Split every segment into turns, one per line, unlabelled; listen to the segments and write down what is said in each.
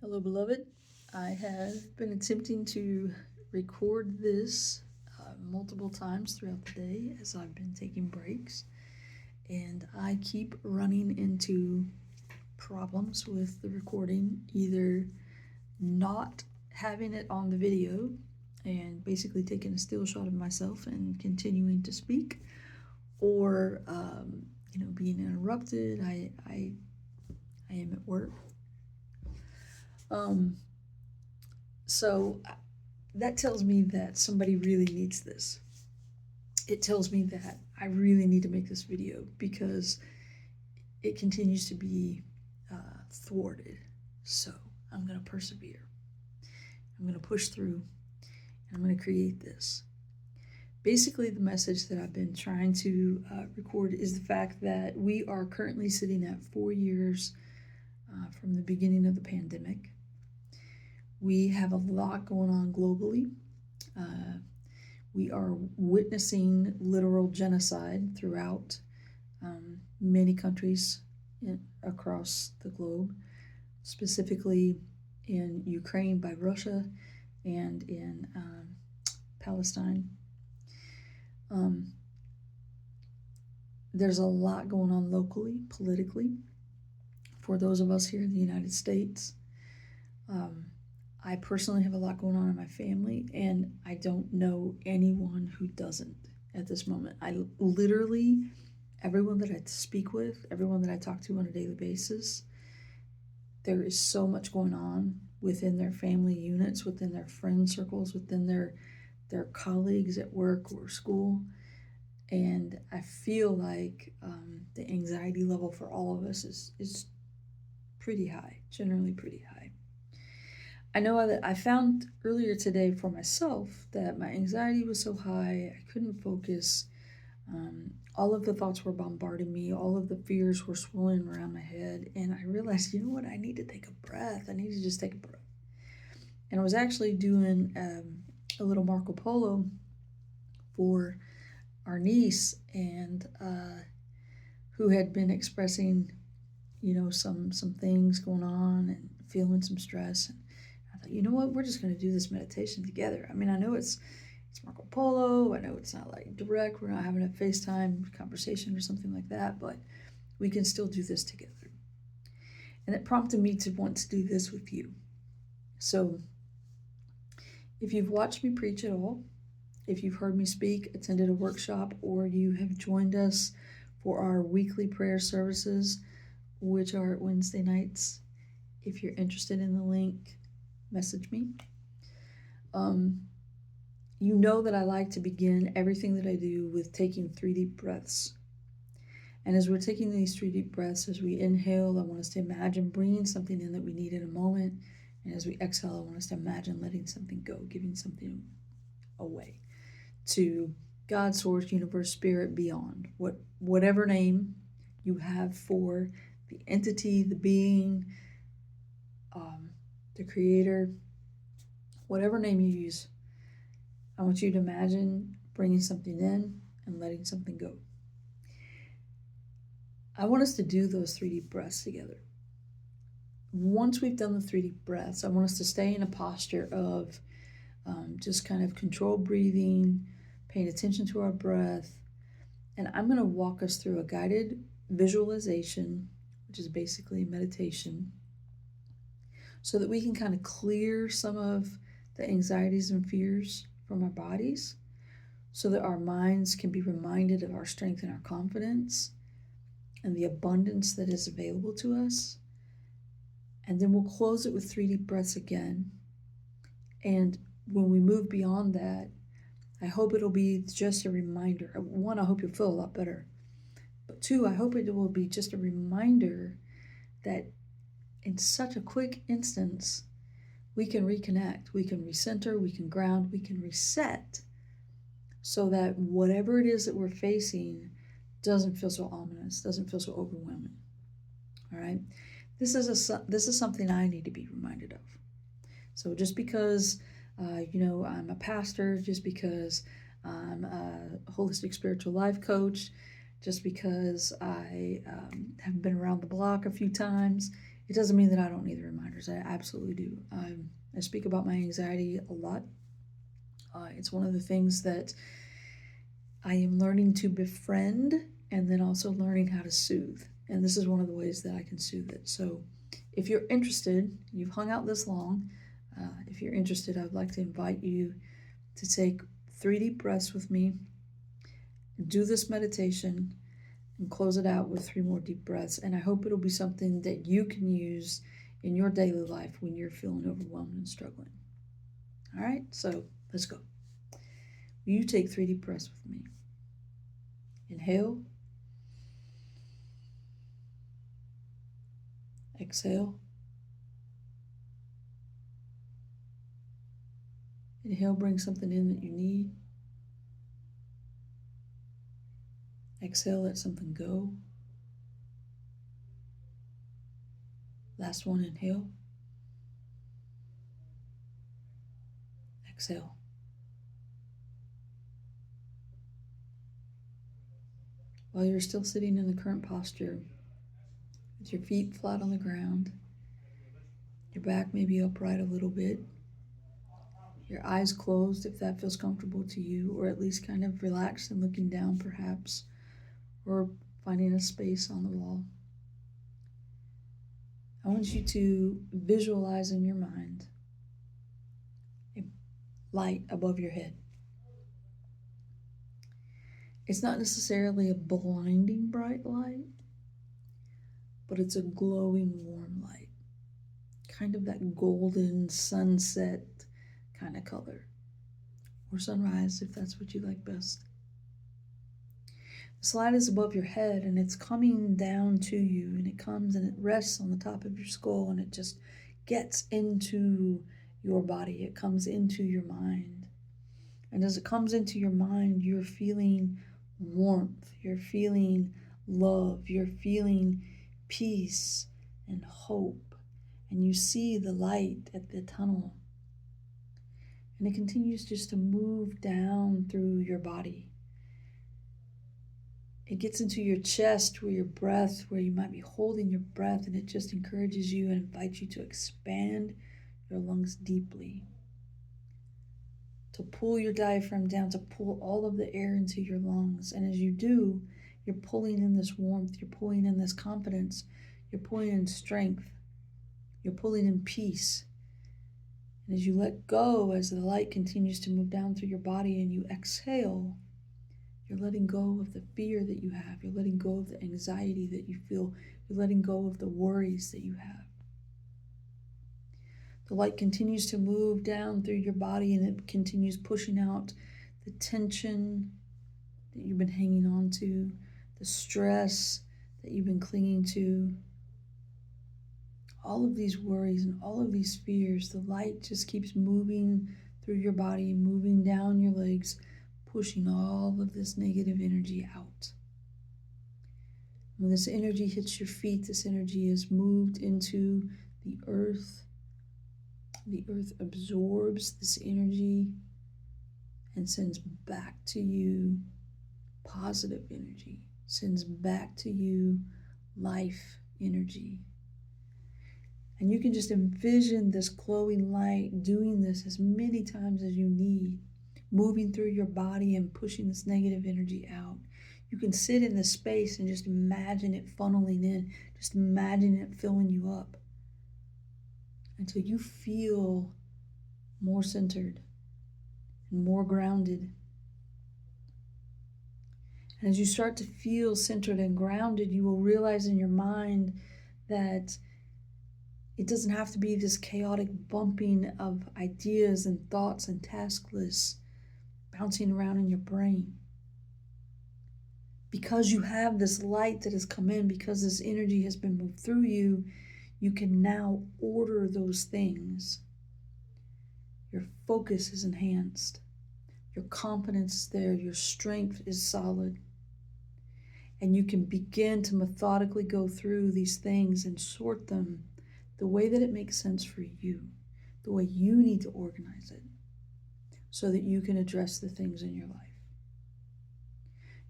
Hello, beloved. I have been attempting to record this multiple times throughout the day as I've been taking breaks, and I keep running into problems with the recording, either not having it on the video and basically taking a still shot of myself and continuing to speak, or being interrupted. I am at work. Um, So that tells me that somebody really needs this. It tells me that I really need to make this video because it continues to be thwarted. So I'm going to persevere. I'm going to push through and I'm going to create this. Basically, the message that I've been trying to record is the fact that we are currently sitting at 4 years from the beginning of the pandemic. We have a lot going on globally. We are witnessing literal genocide throughout many countries across the globe, specifically in Ukraine by Russia and in Palestine. There's a lot going on locally, politically, for those of us here in the United States. I personally have a lot going on in my family, and I don't know anyone who doesn't at this moment. I literally, everyone that I speak with, everyone that I talk to on a daily basis, there is so much going on within their family units, within their friend circles, within their colleagues at work or school. And I feel like the anxiety level for all of us is pretty high, generally pretty high. I know that I found earlier today for myself that my anxiety was so high, I couldn't focus. All of the thoughts were bombarding me, all of the fears were swirling around my head, and I realized, you know what, I need to take a breath. I need to just take a breath. And I was actually doing a little Marco Polo for our niece, and who had been expressing, some things going on and feeling some stress. And I thought, you know what, we're just going to do this meditation together. I mean, I know it's Marco Polo. I know it's not like direct. We're not having a FaceTime conversation or something like that, but we can still do this together. And it prompted me to want to do this with you. So if you've watched me preach at all, if you've heard me speak, attended a workshop, or you have joined us for our weekly prayer services, which are Wednesday nights, if you're interested in the link, message me. You know that I like to begin everything that I do with taking 3 deep breaths. And as we're taking these 3 deep breaths, as we inhale, I want us to imagine bringing something in that we need in a moment. And as we exhale, I want us to imagine letting something go, giving something away to God, Source, Universe, Spirit, beyond. Whatever name you have for the entity, the being, the creator, whatever name you use, I want you to imagine bringing something in and letting something go. I want us to do those 3 deep breaths together. Once we've done the 3 deep breaths, I want us to stay in a posture of just kind of controlled breathing, paying attention to our breath. And I'm going to walk us through a guided visualization, which is basically meditation, so that we can kind of clear some of the anxieties and fears from our bodies, so that our minds can be reminded of our strength and our confidence and the abundance that is available to us. And then we'll close it with 3 deep breaths again. And when we move beyond that, I hope it'll be just a reminder. 1, I hope you'll feel a lot better. But 2, I hope it will be just a reminder that in such a quick instance, we can reconnect, we can recenter, we can ground, we can reset, so that whatever it is that we're facing doesn't feel so ominous, doesn't feel so overwhelming. All right? This is something I need to be reminded of. So just because I'm a pastor, just because I'm a holistic spiritual life coach, just because I have been around the block a few times, It doesn't mean that I don't need the reminders. I absolutely do. I speak about my anxiety a lot. It's one of the things that I am learning to befriend and then also learning how to soothe. And this is one of the ways that I can soothe it. So if you're interested, you've hung out this long. If you're interested, I'd like to invite you to take 3 deep breaths with me, do this meditation, and close it out with 3 more deep breaths. And I hope it'll be something that you can use in your daily life when you're feeling overwhelmed and struggling. All right, so let's go. Will you take 3 deep breaths with me? Inhale. Exhale. Inhale, bring something in that you need. Exhale, let something go. Last one, inhale. Exhale. While you're still sitting in the current posture, with your feet flat on the ground, your back may be upright a little bit, your eyes closed if that feels comfortable to you, or at least kind of relaxed and looking down perhaps, or finding a space on the wall. I want you to visualize in your mind a light above your head. It's not necessarily a blinding bright light, but it's a glowing warm light, kind of that golden sunset kind of color, or sunrise if that's what you like best. The light is above your head and it's coming down to you, and it comes and it rests on the top of your skull, and it just gets into your body. It comes into your mind. And as it comes into your mind, you're feeling warmth, you're feeling love, you're feeling peace and hope, and you see the light at the tunnel. And it continues just to move down through your body. It gets into your chest where you might be holding your breath, and it just encourages you and invites you to expand your lungs deeply, to pull your diaphragm down, to pull all of the air into your lungs. And as you do, you're pulling in this warmth, you're pulling in this confidence, you're pulling in strength, you're pulling in peace. And as you let go, as the light continues to move down through your body and you exhale, you're letting go of the fear that you have. You're letting go of the anxiety that you feel. You're letting go of the worries that you have. The light continues to move down through your body, and it continues pushing out the tension that you've been hanging on to, the stress that you've been clinging to. All of these worries and all of these fears, the light just keeps moving through your body, moving down your legs, pushing all of this negative energy out. When this energy hits your feet, this energy is moved into the earth. The earth absorbs this energy and sends back to you positive energy, sends back to you life energy. And you can just envision this glowing light doing this as many times as you need, moving through your body and pushing this negative energy out. You can sit in this space and just imagine it funneling in, just imagine it filling you up until you feel more centered and more grounded. And as you start to feel centered and grounded, you will realize in your mind that it doesn't have to be this chaotic bumping of ideas and thoughts and task lists bouncing around in your brain. Because you have this light that has come in, because this energy has been moved through you, you can now order those things. Your focus is enhanced. Your confidence is there. Your strength is solid. And you can begin to methodically go through these things and sort them the way that it makes sense for you, the way you need to organize it, so that you can address the things in your life.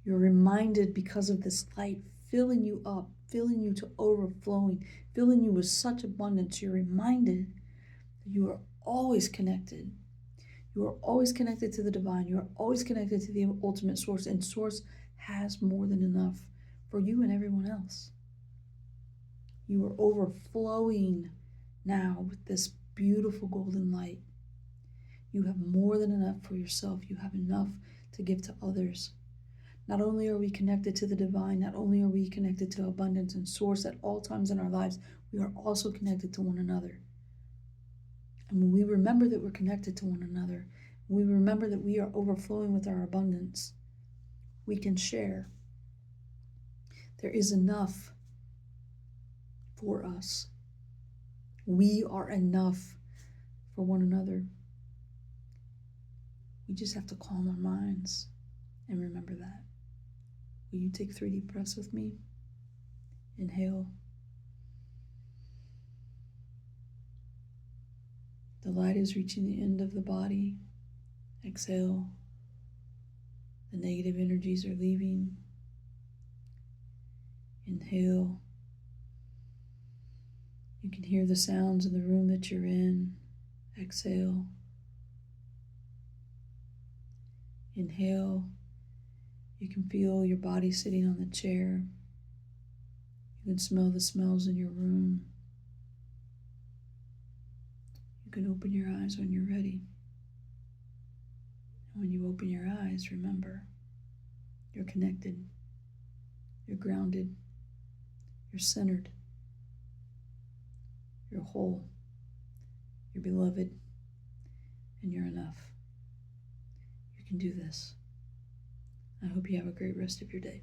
You're reminded, because of this light filling you up, filling you to overflowing, filling you with such abundance. You're reminded that you are always connected. You are always connected to the divine. You are always connected to the ultimate source, and source has more than enough for you and everyone else. You are overflowing now with this beautiful golden light. You have more than enough for yourself. You have enough to give to others. Not only are we connected to the divine, not only are we connected to abundance and source at all times in our lives, we are also connected to one another. And when we remember that we're connected to one another, when we remember that we are overflowing with our abundance, we can share. There is enough for us. We are enough for one another. We just have to calm our minds and remember that. Will you take 3 deep breaths with me? Inhale. The light is reaching the end of the body. Exhale. The negative energies are leaving. Inhale. You can hear the sounds in the room that you're in. Exhale. Inhale. You can feel your body sitting on the chair. You can smell the smells in your room. You can open your eyes when you're ready. And when you open your eyes, remember, you're connected, you're grounded, you're centered, you're whole, you're beloved, and you're enough. You can do this. I hope you have a great rest of your day.